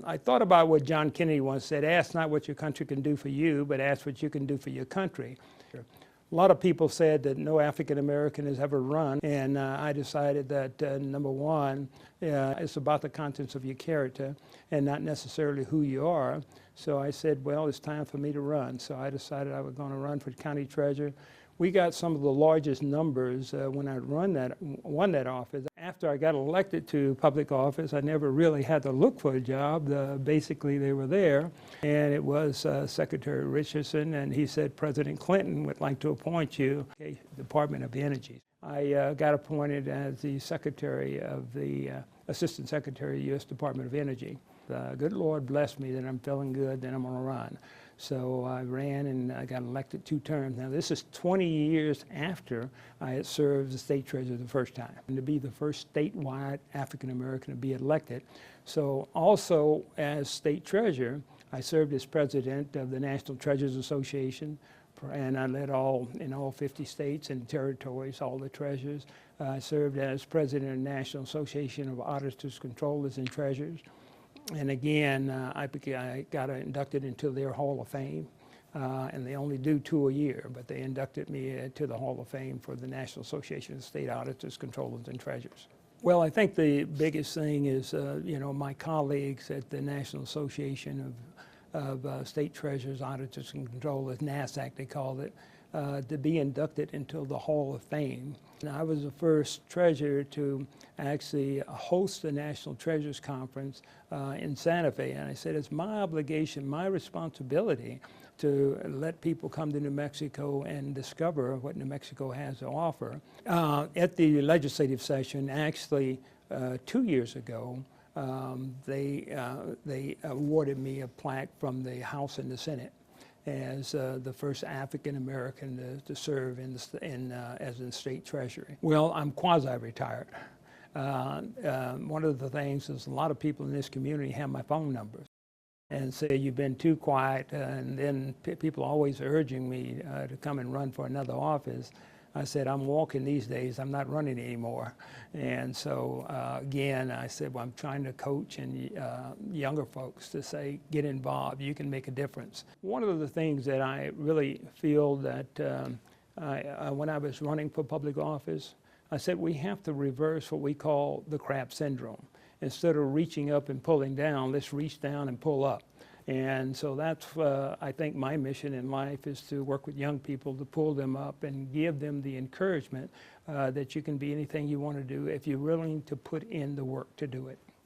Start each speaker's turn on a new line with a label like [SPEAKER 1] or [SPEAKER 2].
[SPEAKER 1] I thought about what John Kennedy once said, ask not what your country can do for you, but ask what you can do for your country. A lot of people said that no African American has ever run, and I decided that number one, it's about the contents of your character and not necessarily who you are. So I said, well, it's time for me to run. So I decided I was going to run for county treasurer. We got some of the largest numbers when I won that office. After I got elected to public office, I never really had to look for a job. Basically, they were there. And it was Secretary Richardson, and he said, President Clinton would like to appoint you to the Department of Energy. I got appointed as the Secretary of the Assistant Secretary of the U.S. Department of Energy. The good Lord blessed me that I'm feeling good, that I'm going to run. So I ran and I got elected 2 terms. Now this is 20 years after I had served as state treasurer the first time. And to be the first statewide African American to be elected. So also as state treasurer, I served as president of the National Treasurers Association, and I led in all 50 states and territories, all the treasurers. I served as president of the National Association of Auditors, Controllers, and Treasurers. And again, I got inducted into their Hall of Fame, and they only do 2 a year, but they inducted me to the Hall of Fame for the National Association of State Auditors, Controllers, and Treasurers. Well, I think the biggest thing is, my colleagues at the National Association of State Treasurers, Auditors, and Controllers, NASDAQ they called it, to be inducted into the Hall of Fame. And I was the first treasurer to actually host the National Treasurers Conference in Santa Fe. And I said, it's my obligation, my responsibility to let people come to New Mexico and discover what New Mexico has to offer. At the legislative session, actually 2 years ago, they awarded me a plaque from the House and the Senate as the first African American to serve as in state treasury. Well, I'm quasi-retired. One of the things is a lot of people in this community have my phone numbers and say you've been too quiet, and then people are always urging me to come and run for another office. I said, I'm walking these days, I'm not running anymore. And so again, I said, well, I'm trying to coach and younger folks to say, get involved, you can make a difference. One of the things that I really feel that when I was running for public office, I said we have to reverse what we call the crab syndrome. Instead of reaching up and pulling down, let's reach down and pull up. And so that's, I think, my mission in life is to work with young people to pull them up and give them the encouragement that you can be anything you want to do if you're willing to put in the work to do it.